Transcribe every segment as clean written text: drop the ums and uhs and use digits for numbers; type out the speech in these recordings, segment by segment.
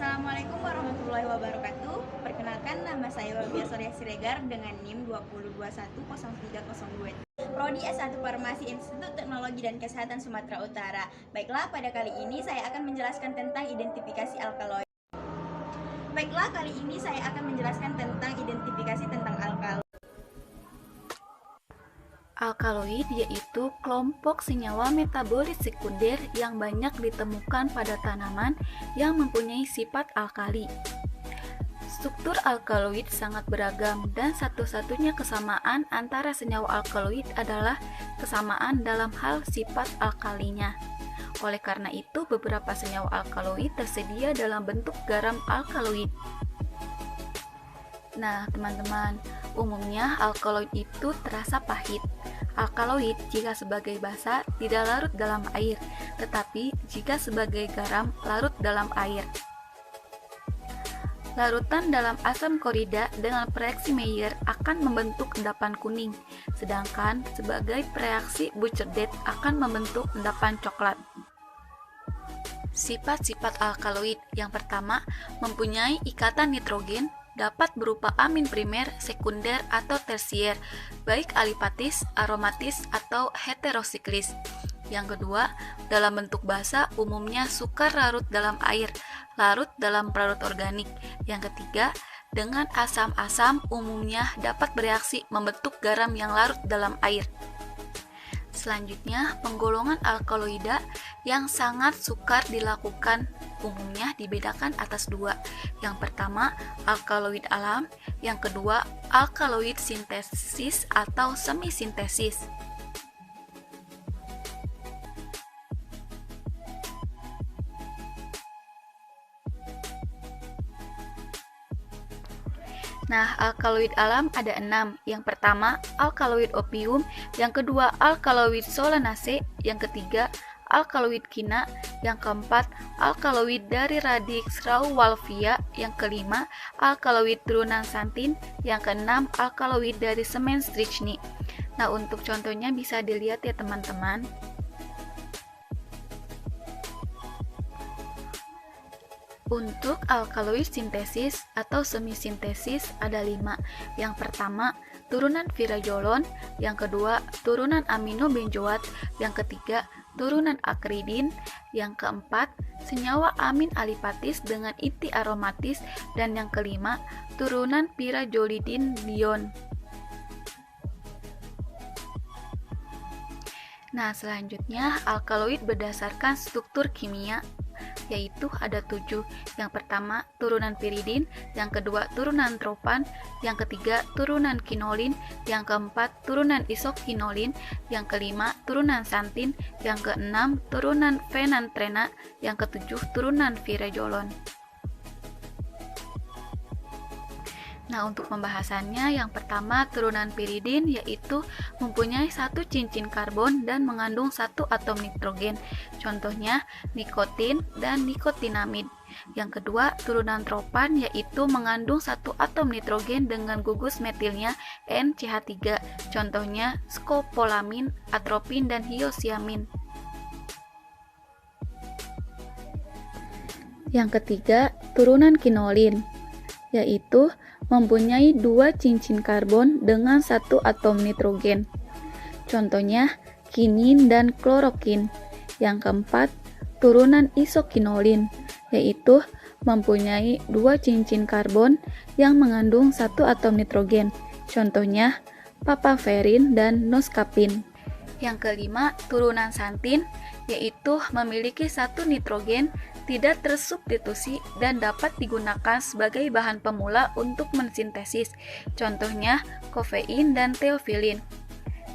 Assalamualaikum warahmatullahi wabarakatuh. Perkenalkan, nama saya Wabia Surya Siregar dengan NIM 20210302. Prodi S1 Farmasi Institut Teknologi dan Kesehatan Sumatera Utara. Baiklah, pada kali ini saya akan menjelaskan tentang identifikasi alkaloid. Alkaloid yaitu kelompok senyawa metabolit sekunder yang banyak ditemukan pada tanaman yang mempunyai sifat alkali. Struktur alkaloid sangat beragam dan satu-satunya kesamaan antara senyawa alkaloid adalah kesamaan dalam hal sifat alkalinya. Oleh karena itu, beberapa senyawa alkaloid tersedia dalam bentuk garam alkaloid. Nah, teman-teman, umumnya alkaloid itu terasa pahit. Alkaloid jika sebagai basa tidak larut dalam air, tetapi jika sebagai garam larut dalam air. Larutan dalam asam klorida dengan reaksi Maillard akan membentuk endapan kuning, sedangkan sebagai reaksi Bucherdert akan membentuk endapan coklat. Sifat-sifat alkaloid yang pertama, mempunyai ikatan nitrogen, dapat berupa amin primer, sekunder, atau tersier, baik alipatis, aromatis, atau heterosiklis. Yang kedua, dalam bentuk basa umumnya sukar larut dalam air, larut dalam pelarut organik. Yang ketiga, dengan asam-asam umumnya dapat bereaksi membentuk garam yang larut dalam air. Selanjutnya, penggolongan alkaloida yang sangat sukar dilakukan umumnya dibedakan atas dua. Yang pertama, alkaloid alam, yang kedua, alkaloid sintesis atau semi-sintesis. Nah, alkaloid alam ada 6. Yang pertama, alkaloid opium, yang kedua, alkaloid solanase, yang ketiga, alkaloid kina, yang keempat, alkaloid dari radix rauwolfia, yang kelima, alkaloid turunan santin, yang keenam, alkaloid dari semen strychni. Nah, untuk contohnya bisa dilihat ya teman-teman. Untuk alkaloid sintesis atau semi-sintesis ada 5. Yang pertama, turunan virazolon, yang kedua, turunan aminobenzoat, yang ketiga, turunan akridin, yang keempat, senyawa amin alipatis dengan inti aromatis, dan yang kelima, turunan pirazolidin dion. Nah, selanjutnya alkaloid berdasarkan struktur kimia yaitu ada 7. Yang pertama, turunan piridin, yang kedua, turunan tropan, yang ketiga, turunan kinolin, yang keempat, turunan isokinolin, yang kelima, turunan santin, yang keenam, turunan fenantrena, yang ketujuh, turunan virazolon. Nah, untuk pembahasannya, yang pertama turunan piridin yaitu mempunyai satu cincin karbon dan mengandung satu atom nitrogen. Contohnya nikotin dan nikotinamid. Yang kedua, turunan tropan yaitu mengandung satu atom nitrogen dengan gugus metilnya NCH3. Contohnya skopolamin, atropin, dan hiosiamin. Yang ketiga, turunan kinolin yaitu mempunyai dua cincin karbon dengan satu atom nitrogen. Contohnya kinin dan klorokin. Yang keempat, turunan isokinolin, yaitu mempunyai dua cincin karbon yang mengandung satu atom nitrogen. Contohnya papaverin dan noskapin. Yang kelima, turunan santin, yaitu memiliki satu nitrogen, tidak tersubstitusi dan dapat digunakan sebagai bahan pemula untuk mensintesis. Contohnya kofein dan teofilin.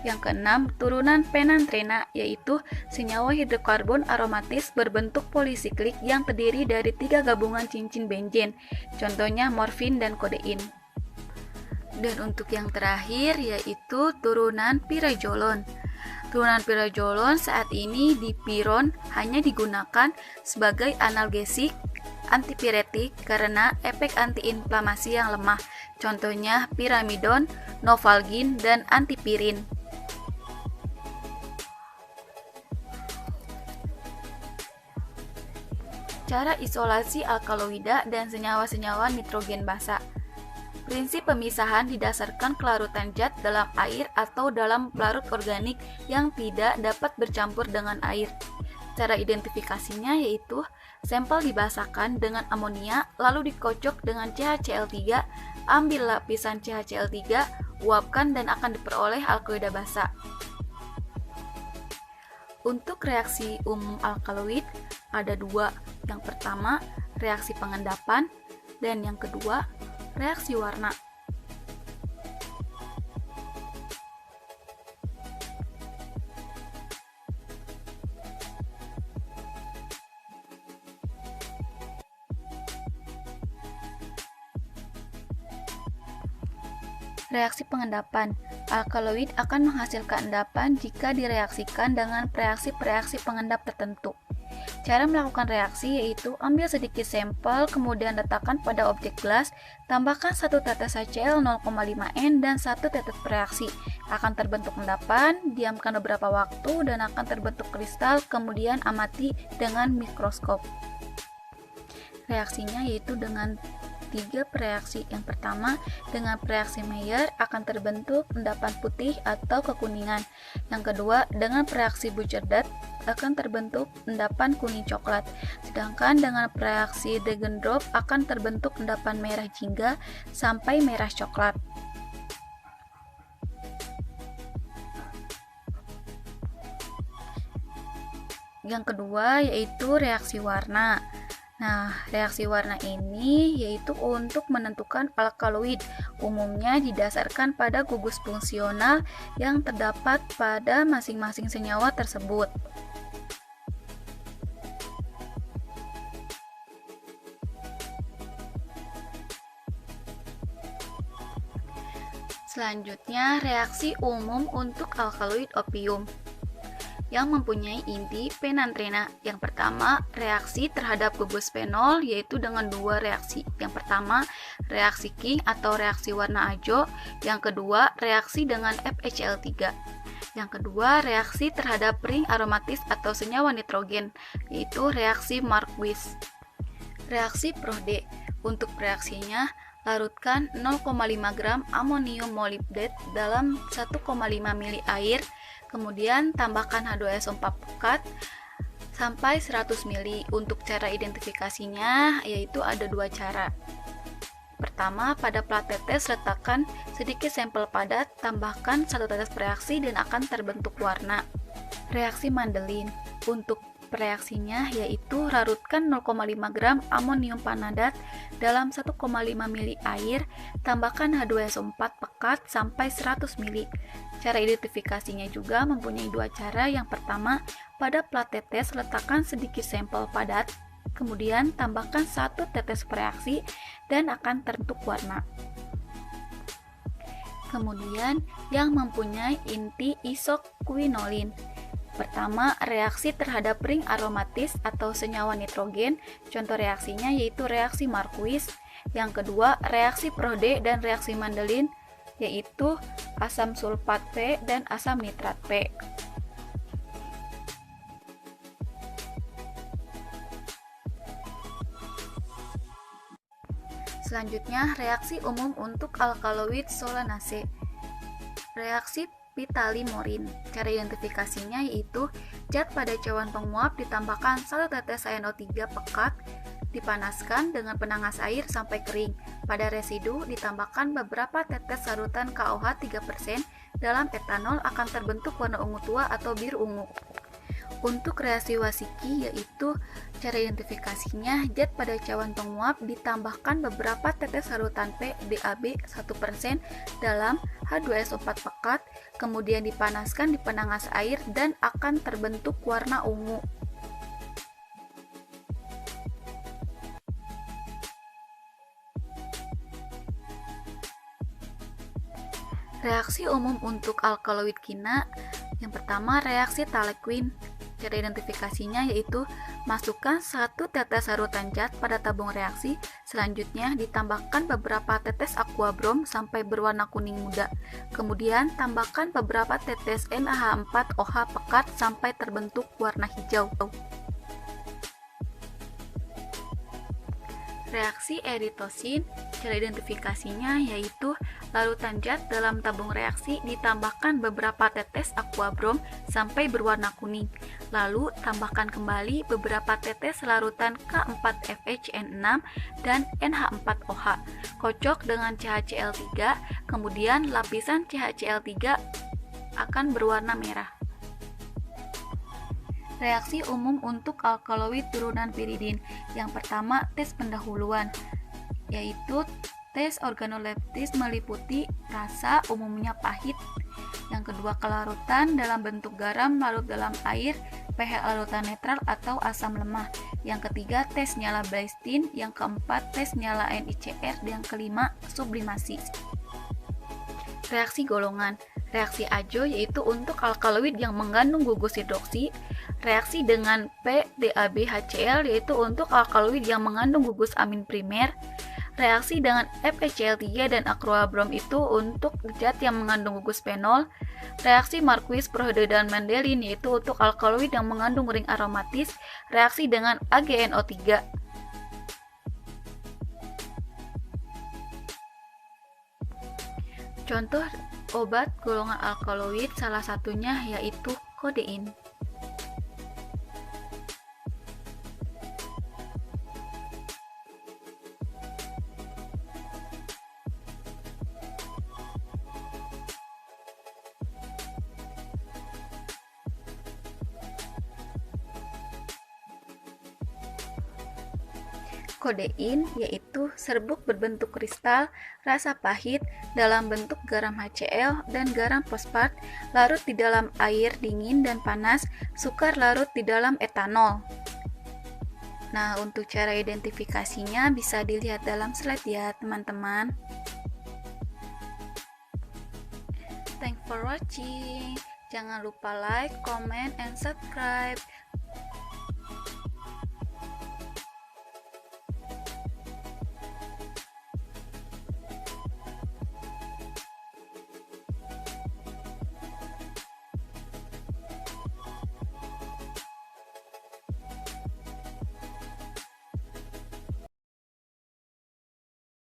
Yang keenam, turunan penantrena, yaitu senyawa hidrokarbon aromatis berbentuk polisiklik yang terdiri dari 3 gabungan cincin benzen. Contohnya morfin dan kodein. Dan untuk yang terakhir yaitu turunan pirazolon. Turunan pirazolon saat ini di piron hanya digunakan sebagai analgesik, antipiretik karena efek antiinflamasi yang lemah. Contohnya piramidon, novalgin, dan antipirin. cara isolasi alkaloida dan senyawa-senyawa nitrogen basa. Prinsip pemisahan didasarkan kelarutan zat dalam air atau dalam pelarut organik yang tidak dapat bercampur dengan air. Cara identifikasinya yaitu sampel dibasahkan dengan amonia lalu dikocok dengan CaCl3, ambil lapisan CaCl3, uapkan dan akan diperoleh alkaloida basa. Untuk reaksi umum alkaloid ada dua. Yang pertama, reaksi pengendapan, dan yang kedua, reaksi warna. Reaksi pengendapan. Alkaloid akan menghasilkan endapan jika direaksikan dengan reaksi-reaksi pengendap tertentu. Cara melakukan reaksi yaitu ambil sedikit sampel, kemudian letakkan pada objek gelas, tambahkan 1 tetes HCl 0,5 N dan 1 tetes bereaksi. Akan terbentuk endapan, diamkan beberapa waktu dan akan terbentuk kristal, kemudian amati dengan mikroskop. Reaksinya yaitu dengan 3 reaksi. Yang pertama, dengan reaksi Maillard akan terbentuk endapan putih atau kekuningan. Yang kedua, dengan reaksi Buchardat akan terbentuk endapan kuning coklat. Sedangkan dengan reaksi Degendorf akan terbentuk endapan merah jingga sampai merah coklat. Yang kedua yaitu reaksi warna. Nah, reaksi warna ini yaitu untuk menentukan alkaloid. Umumnya didasarkan pada gugus fungsional yang terdapat pada masing-masing senyawa tersebut. Selanjutnya, reaksi umum untuk alkaloid opium yang mempunyai inti penantrena. Yang pertama, reaksi terhadap gugus fenol yaitu dengan 2 reaksi. Yang pertama, reaksi King atau reaksi warna hijau. Yang kedua, reaksi dengan FeCl3. Yang kedua, reaksi terhadap ring aromatis atau senyawa nitrogen yaitu reaksi Marquis. Reaksi Prohde. Untuk reaksinya, larutkan 0,5 gram amonium molybdate dalam 1,5 ml air. Kemudian tambahkan H2SO4 pekat sampai 100 ml. Untuk cara identifikasinya yaitu ada 2 cara. Pertama, pada plat tetes letakkan sedikit sampel padat, tambahkan 1 tetes reaksi dan akan terbentuk warna. Reaksi Mandelin. Untuk reaksinya yaitu larutkan 0,5 gram amonium panadat dalam 1,5 ml air, tambahkan H2SO4 pekat sampai 100 ml. Cara identifikasinya juga mempunyai 2 cara. Yang pertama, pada plat tetes letakkan sedikit sampel padat, kemudian tambahkan 1 tetes reaksi dan akan terbentuk warna. Kemudian yang mempunyai inti isoquinolin. Pertama, reaksi terhadap ring aromatis atau senyawa nitrogen. Contoh reaksinya yaitu reaksi Marquis. Yang kedua, reaksi Prohde dan reaksi Mandelin yaitu asam sulfat P dan asam nitrat P. Selanjutnya, reaksi umum untuk alkaloid solanase. Reaksi Pitali-Morin. Cara identifikasinya yaitu zat pada cawan penguap ditambahkan 1 tetes NO3 pekat, dipanaskan dengan penangas air sampai kering. Pada residu ditambahkan beberapa tetes larutan KOH 3% dalam etanol, akan terbentuk warna ungu tua atau biru ungu. Untuk reaksi Wasicki yaitu cara identifikasinya zat pada cawan penguap ditambahkan beberapa tetes larutan P DAB 1% dalam H2SO4 pekat, kemudian dipanaskan di penangas air dan akan terbentuk warna ungu. Reaksi umum untuk alkaloid kina. Yang pertama, reaksi Talequin. Cara identifikasinya yaitu masukkan 1 tetes larutan zat pada tabung reaksi, selanjutnya ditambahkan beberapa tetes aqua brom sampai berwarna kuning muda. Kemudian tambahkan beberapa tetes NaH4OH pekat sampai terbentuk warna hijau. Reaksi eritosin, cara identifikasinya yaitu larutan zat dalam tabung reaksi ditambahkan beberapa tetes aquabrom sampai berwarna kuning. Lalu tambahkan kembali beberapa tetes larutan K4FHN6 dan NH4OH. Kocok dengan CaCl3, kemudian lapisan CaCl3 akan berwarna merah. Reaksi umum untuk alkaloid turunan piridin. Yang pertama, tes pendahuluan, yaitu tes organoleptis meliputi rasa umumnya pahit. Yang kedua, kelarutan dalam bentuk garam larut dalam air, pH larutan netral atau asam lemah. Yang ketiga, tes nyala Blaistin. Yang keempat, tes nyala NiCr. Dan yang kelima, sublimasi. Reaksi golongan. Reaksi Ajo yaitu untuk alkaloid yang mengandung gugus hidroksi. Reaksi dengan PDAB-HCl yaitu untuk alkaloid yang mengandung gugus amin primer. Reaksi dengan FeCl3 dan aquabrom itu untuk zat yang mengandung gugus fenol. Reaksi Marquis-Prohde dan Mendelin yaitu untuk alkaloid yang mengandung ring aromatis. Reaksi dengan AgNO3. Contoh obat golongan alkaloid salah satunya yaitu kodein. Kodein yaitu serbuk berbentuk kristal, rasa pahit, dalam bentuk garam HCl dan garam fosfat, larut di dalam air dingin dan panas, sukar larut di dalam etanol. Nah, untuk cara identifikasinya bisa dilihat dalam slide ya, teman-teman. Thanks for watching. Jangan lupa like, comment, and subscribe.